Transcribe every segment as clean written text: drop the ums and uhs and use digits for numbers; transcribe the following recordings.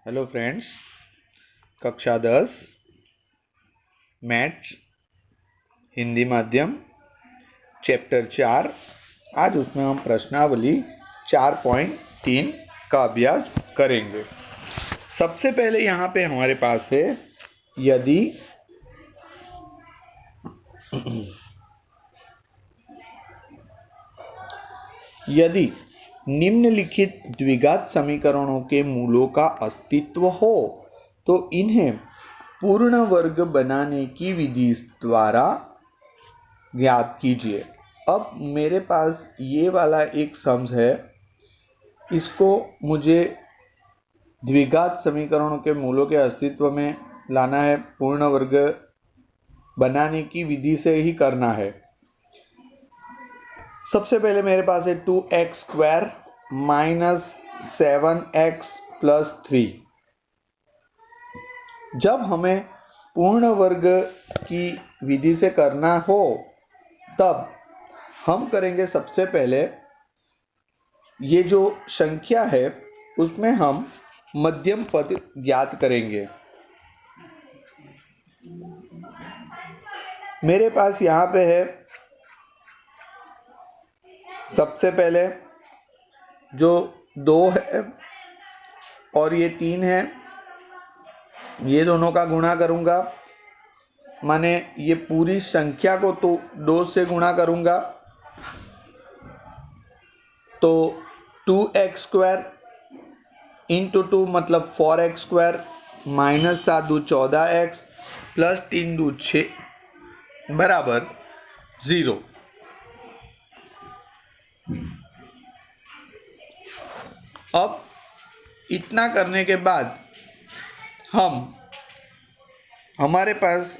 Hello friends, कक्षा 10 maths Hindi माध्यम chapter 4। आज उसमें हम प्रश्नावली 4.3 का अभ्यास करेंगे। सबसे पहले यहाँ पे हमारे पास है यदि यदि निम्नलिखित द्विघात समीकरणों के मूलों का अस्तित्व हो तो इन्हें पूर्ण वर्ग बनाने की विधि द्वारा ज्ञात कीजिए। अब मेरे पास ये वाला एक सम्स है, इसको मुझे द्विघात समीकरणों के मूलों के अस्तित्व में लाना है, पूर्ण वर्ग बनाने की विधि से ही करना है। सबसे पहले मेरे पास है 2x² माइनस 7x प्लस 3। जब हमें पूर्ण वर्ग की विधि से करना हो तब हम करेंगे, सबसे पहले ये जो संख्या है उसमें हम मध्यम पद ज्ञात करेंगे। मेरे पास यहाँ पे है सबसे पहले जो 2 है और ये 3 है, ये दोनों का गुणा करूँगा, माने ये पूरी संख्या को तो 2 से गुणा करूँगा तो 2x² इंटू 2 मतलब 4x² माइनस 7 दूँ 14x प्लस 3 दूँ 6 बराबर 0। अब इतना करने के बाद हमारे पास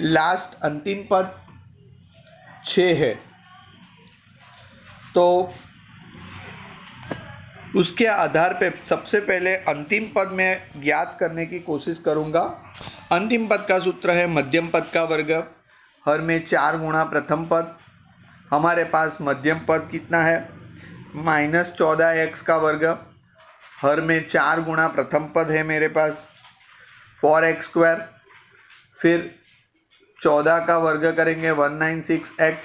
लास्ट अंतिम पद 6 है, तो उसके आधार पे सबसे पहले अंतिम पद में ज्ञात करने की कोशिश करूँगा। अंतिम पद का सूत्र है मध्यम पद का वर्ग, हर में 4 गुणा प्रथम पद। हमारे पास मध्यम पद कितना है, माइनस 14x का वर्ग, हर में 4 गुणा प्रथम पद है मेरे पास 4x², फिर 14 का वर्ग करेंगे 196x,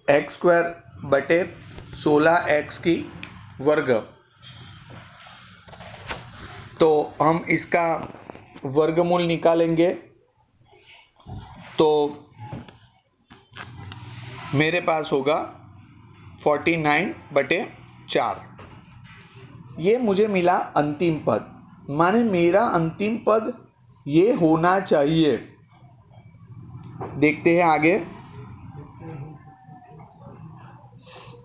x² बटे 16x की वर्ग। तो हम इसका वर्गमूल निकालेंगे तो मेरे पास होगा 49/4। ये मुझे मिला अंतिम पद, माने मेरा अंतिम पद ये होना चाहिए। देखते हैं आगे।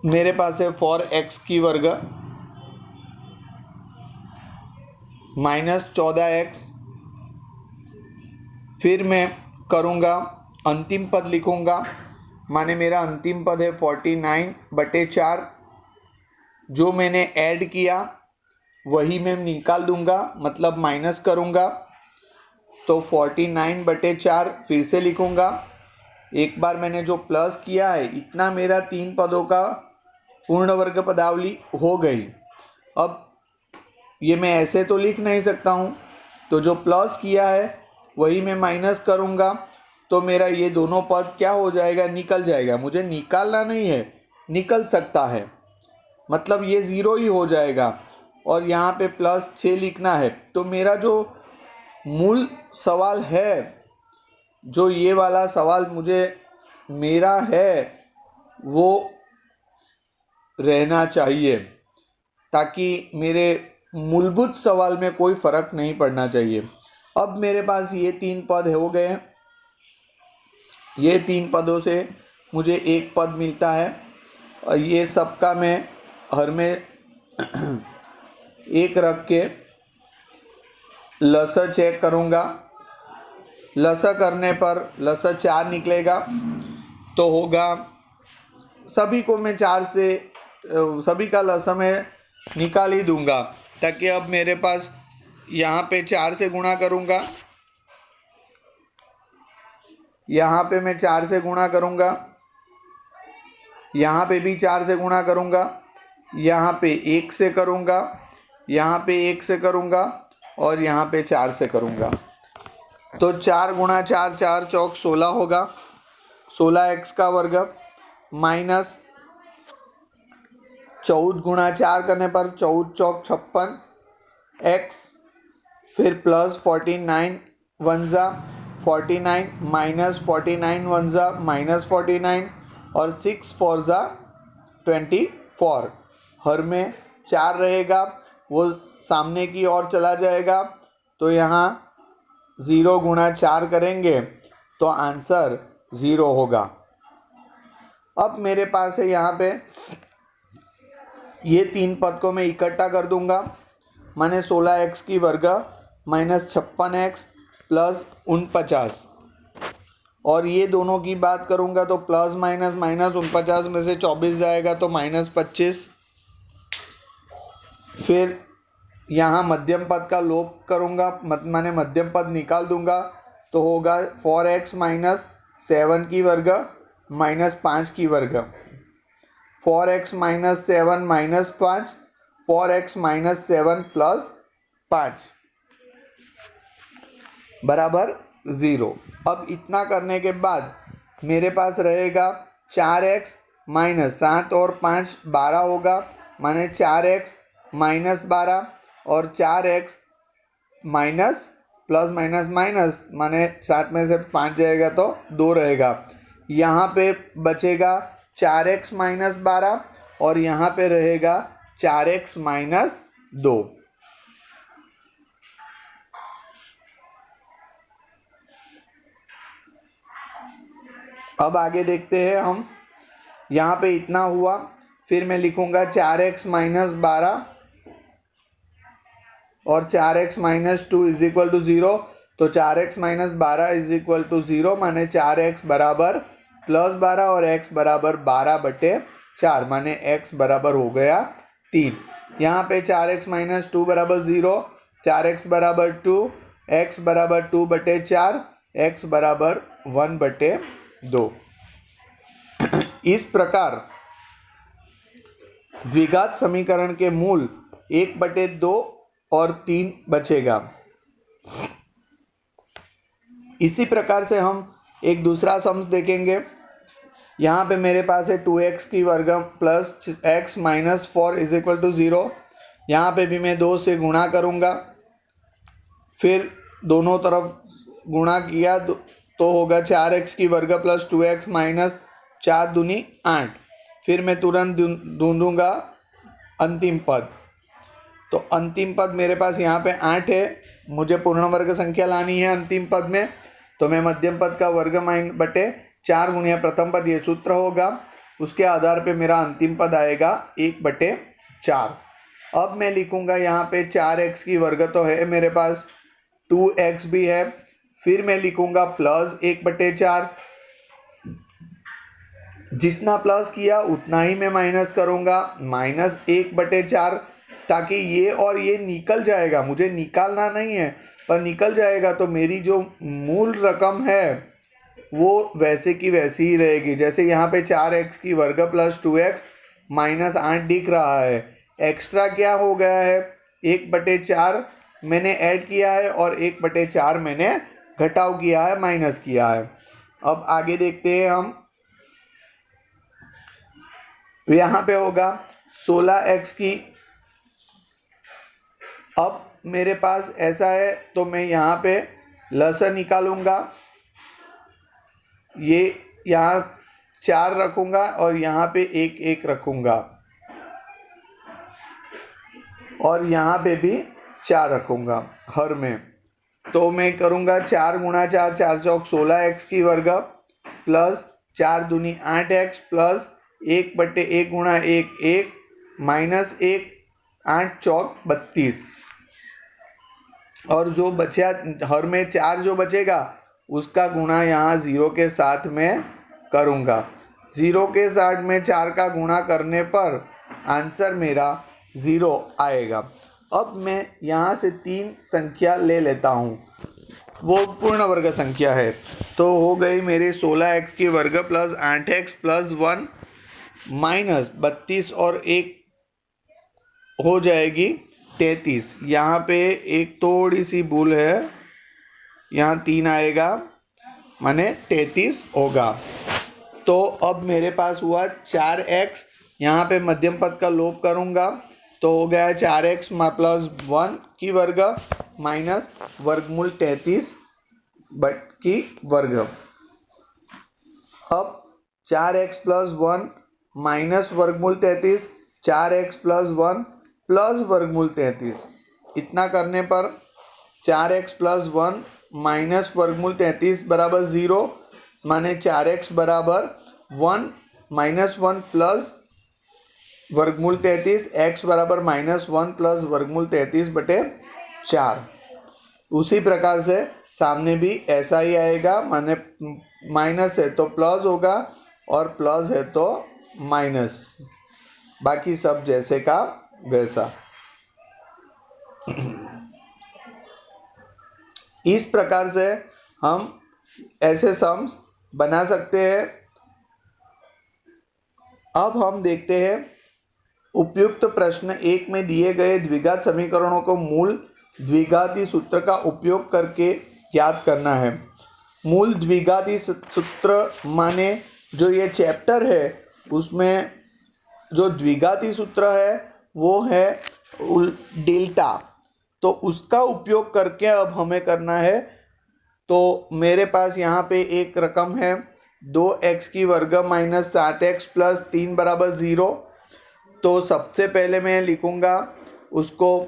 मेरे पास है 4x की वर्ग माइनस 14x, फिर मैं करूँगा अंतिम पद लिखूँगा, माने मेरा अंतिम पद है 49/4। जो मैंने ऐड किया वही मैं निकाल दूंगा, मतलब माइनस करूँगा, तो 49/4 फिर से लिखूँगा। एक बार मैंने जो प्लस किया है, इतना मेरा 3 पदों का पूर्ण वर्ग पदावली हो गई। अब ये मैं ऐसे तो लिख नहीं सकता हूँ, तो जो प्लस किया है वही मैं माइनस करूँगा, तो मेरा ये दोनों पद क्या हो जाएगा, निकल जाएगा। मुझे निकालना नहीं है, निकल सकता है, मतलब ये 0 ही हो जाएगा और यहाँ पे प्लस 6 लिखना है। तो मेरा जो मूल सवाल है, जो ये वाला सवाल मुझे मेरा है, वो रहना चाहिए, ताकि मेरे मूलभूत सवाल में कोई फर्क नहीं पड़ना चाहिए। अब मेरे पास ये 3 पद हो गए हैं, ये 3 पदों से मुझे एक पद मिलता है और ये सबका मैं हर में एक रख के लसा चेक करूँगा। लसा करने पर लसा 4 निकलेगा, तो होगा, सभी को मैं 4 से सभी का लसा मैं निकाल ही दूंगा, ताकि अब मेरे पास यहाँ पे 4 से गुणा करूँगा, यहाँ पे मैं 4 से गुणा करूँगा, यहाँ पे भी 4 से गुणा करूँगा, यहाँ पे 1 से करूँगा, यहाँ पे 1 से करूँगा और यहाँ पे 4 से करूँगा। तो 4 गुणा 4, 4 चौक 16 होगा, 16x का वर्ग माइनस 14 गुणा 4 करने पर 14 चौक 56x, फिर प्लस 49 वंजा 49 माइनस 49 वंजा माइनस 49 और 6 फोर ज़ा 24। हर में 4 रहेगा, वो सामने की ओर चला जाएगा, तो यहाँ 0 गुणा 4 करेंगे तो आंसर 0 होगा। अब मेरे पास है यहाँ पे ये 3 पद को मैं इकट्ठा कर दूंगा, माने 16x की वर्ग माइनस 56x प्लस 49, और ये दोनों की बात करूंगा तो प्लस माइनस माइनस 49 में से 24 जाएगा तो माइनस 25। फिर यहाँ मध्यम पद का लोप करूंगा, माने मध्यम पद निकाल दूंगा, तो होगा 4x माइनस 7 की वर्ग माइनस 5 की वर्ग, 4x minus 7 minus 5, 4x minus 7 plus 5 बराबर 0। अब इतना करने के बाद मेरे पास रहेगा 4x माइनस 7 और 5 12 होगा, माने 4x माइनस 12 और 4x minus plus minus minus, माने 7 में से 5 जाएगा तो 2 रहेगा। यहाँ पे बचेगा 4x माइनस 12 और यहाँ पे रहेगा 4x माइनस 2। अब आगे देखते हैं हम, यहाँ पे इतना हुआ, फिर मैं लिखूंगा 4x माइनस 12 और 4x minus 2 is equal to 0, तो 4x minus 12 is equal to 0, माने 4x बराबर प्लस 12 और x बराबर 12/4, माने x बराबर हो गया 3। यहाँ पे 4x माइनस 2 बराबर 0, 4x बराबर 2, x बराबर 2/4, x बराबर 1/2। इस प्रकार द्विघात समीकरण के मूल 1/2 और 3 बचेगा। इसी प्रकार से हम एक दूसरा सम्स देखेंगे। यहाँ पे मेरे पास है 2x की वर्ग plus x minus 4 is equal to 0। यहाँ पे भी मैं 2 से गुणा करूँगा, फिर दोनों तरफ गुणा किया तो होगा 4x की वर्ग प्लस 2x माइनस 4 दूनी 8। फिर मैं तुरंत ढूंढूंगा अंतिम पद, तो अंतिम पद मेरे पास यहाँ पे 8 है, मुझे पूर्ण वर्ग संख्या लानी है अंतिम पद में, तो मैं मध्यम पद का वर्ग बटे 4 गुणिया प्रथम पद, ये सूत्र होगा, उसके आधार पे मेरा अंतिम पद आएगा 1/4। अब मैं लिखूंगा यहाँ पे 4x की वर्ग तो है मेरे पास, 2x भी है, फिर मैं लिखूंगा प्लस 1/4, जितना प्लस किया उतना ही मैं माइनस करूंगा, माइनस 1/4, ताकि ये और ये निकल जाएगा, मुझे निकालना नहीं है पर निकल जाएगा, तो मेरी जो मूल रकम है वो वैसे की वैसी ही रहेगी। जैसे यहाँ पे 4x की वर्ग प्लस 2x माइनस 8 दिख रहा है, एक्स्ट्रा क्या हो गया है, 1/4 मैंने ऐड किया है और 1/4 मैंने घटाव किया है, माइनस किया है। अब आगे देखते हैं हम, यहाँ पे होगा 16x की, अब मेरे पास ऐसा है तो मैं यहाँ पे लसन निकालूंगा, ये यहाँ 4 रखूंगा और यहाँ पे 1 रखूंगा और यहाँ पे भी 4 रखूंगा हर में, तो मैं करूँगा 4 गुणा 4, 4 चौक 16x की वर्ग प्लस 4 दूनी 8x प्लस 1/1 गुणा 1 माइनस 1, 8 चौक 32, और जो बचा हर में 4 जो बचेगा उसका गुणा यहाँ 0 के साथ में करूँगा। 0 के साथ में 4 का गुणा करने पर आंसर मेरा 0 आएगा। अब मैं यहाँ से 3 संख्या ले लेता हूँ, वो पूर्ण वर्ग संख्या है, तो हो गई मेरी 16x की वर्ग प्लस 8x प्लस 1 माइनस 32 और 1 हो जाएगी 33। यहाँ पे एक थोड़ी सी भूल है, यहाँ 3 आएगा माने 33 होगा। तो अब मेरे पास हुआ 4x, यहाँ पे मध्यम पद का लोप करूँगा तो हो गया 4x प्लस 1 की वर्ग माइनस वर्गमूल 33 बट की वर्ग। अब 4x प्लस 1 माइनस वर्गमूल 33, 4x प्लस 1 प्लस वर्गमूल 33, इतना करने पर 4x प्लस 1 माइनस वर्गमूल 33 बराबर 0, माने 4x बराबर 1 माइनस 1 प्लस वर्गमूल 33, x बराबर माइनस 1 प्लस वर्गमूल 33 बटे 4। उसी प्रकार से सामने भी ऐसा ही आएगा, माने माइनस है तो प्लस होगा और प्लस है तो माइनस, बाकी सब जैसे का वैसा। इस प्रकार से हम ऐसे सम्स बना सकते हैं। अब हम देखते हैं उपयुक्त प्रश्न 1 में दिए गए द्विघात समीकरणों को मूल द्विघाती सूत्र का उपयोग करके याद करना है। मूल द्विघाती सूत्र माने जो ये चैप्टर है उसमें जो द्विघाती सूत्र है वो है डेल्टा, तो उसका उपयोग करके अब हमें करना है। तो मेरे पास यहाँ पे एक रकम है 2x की वर्ग माइनस 7x प्लस 3 बराबर 0। तो सबसे पहले मैं लिखूँगा उसको,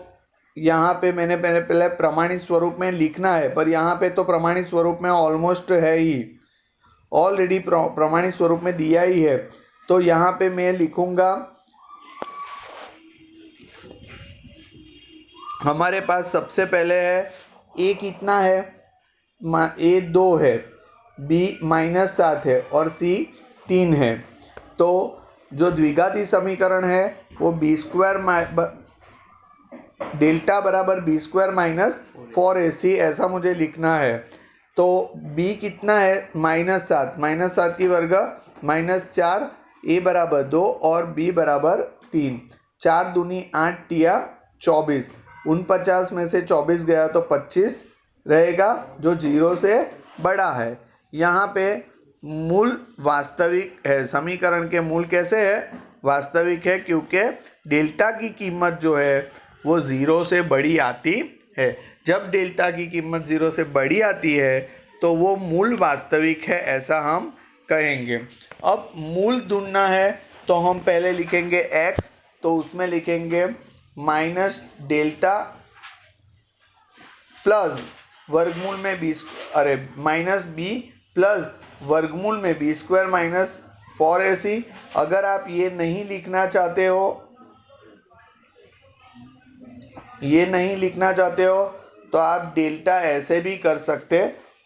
यहाँ पे मैंने पहले प्रमाणित स्वरूप में लिखना है, पर यहाँ पे तो प्रमाणित स्वरूप में ऑलमोस्ट है ही, ऑलरेडी प्रमाणित स्वरूप में दिया ही है। तो यहाँ पे मैं लिखूँगा हमारे पास सबसे पहले है a कितना है, a 2 है, b माइनस 7 है और c 3 है। तो जो द्विघाती समीकरण है वो बी स्क्वायर डेल्टा बराबर बी स्क्वायर माइनस 4ac ऐसा मुझे लिखना है। तो b कितना है माइनस 7 की वर्ग माइनस 4, a बराबर 2 और b बराबर 3, 4 दूनी 8 तिया 24, 49 में से 24 गया तो 25 रहेगा जो 0 से बड़ा है। यहाँ पे मूल वास्तविक है, समीकरण के मूल कैसे है, वास्तविक है, क्योंकि डेल्टा की कीमत जो है वो 0 से बड़ी आती है। जब डेल्टा की कीमत 0 से बड़ी आती है तो वो मूल वास्तविक है ऐसा हम कहेंगे। अब मूल ढूंढना है तो हम पहले लिखेंगे x, तो उसमें लिखेंगे माइनस डेल्टा प्लस वर्गमूल में माइनस b प्लस वर्गमूल में बी स्क्वायर माइनस 4ac। अगर आप ये नहीं लिखना चाहते हो तो आप डेल्टा ऐसे भी कर सकते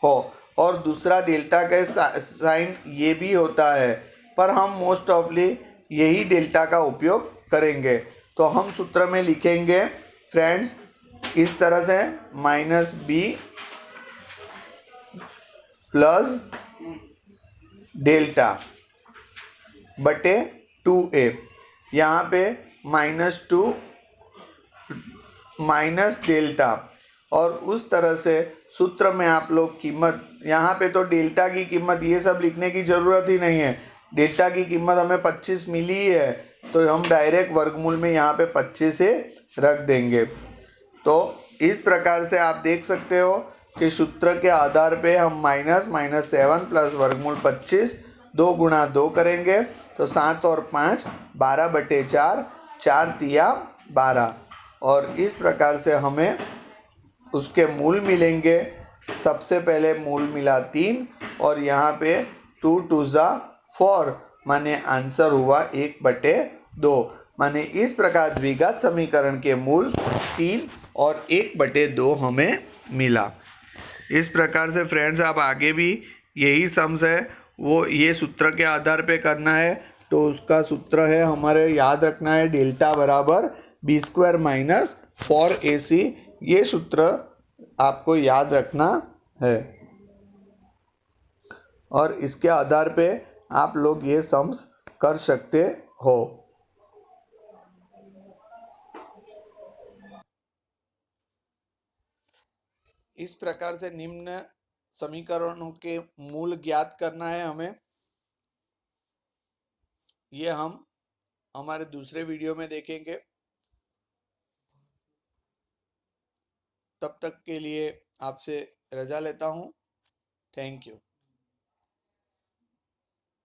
हो, और दूसरा डेल्टा का साइन ये भी होता है, पर हम मोस्ट ऑफली यही डेल्टा का उपयोग करेंगे। तो हम सूत्र में लिखेंगे फ्रेंड्स इस तरह से माइनस b प्लस डेल्टा बटे 2a, यहाँ पे -2 माइनस डेल्टा, और उस तरह से सूत्र में आप लोग कीमत, यहाँ पे तो डेल्टा की कीमत ये सब लिखने की ज़रूरत ही नहीं है, डेल्टा की कीमत हमें 25 मिली ही है तो हम डायरेक्ट वर्गमूल में यहाँ पे 25 से रख देंगे। तो इस प्रकार से आप देख सकते हो कि सूत्र के आधार पे हम -7 प्लस वर्गमूल 25 2 गुणा 2 करेंगे तो 7 और 5 12 बटे 4, 4 तिया 12, और इस प्रकार से हमें उसके मूल मिलेंगे। सबसे पहले मूल मिला 3 और यहाँ पे 2 2 जा 4, माने आंसर हुआ 1/2। माने इस प्रकार द्विघात समीकरण के मूल 3 और 1/2 हमें मिला। इस प्रकार से फ्रेंड्स आप आगे भी यही सम्स है वो ये सूत्र के आधार पे करना है। तो उसका सूत्र है हमारे याद रखना है डेल्टा बराबर बी स्क्वायर माइनस 4ac, ये सूत्र आपको याद रखना है और इसके आधार पे आप लोग ये सम्स कर सकते हो। इस प्रकार से निम्न समीकरणों के मूल ज्ञात करना है हमें। ये हम हमारे दूसरे वीडियो में देखेंगे। तब तक के लिए आपसे रजा लेता हूँ। Thank you.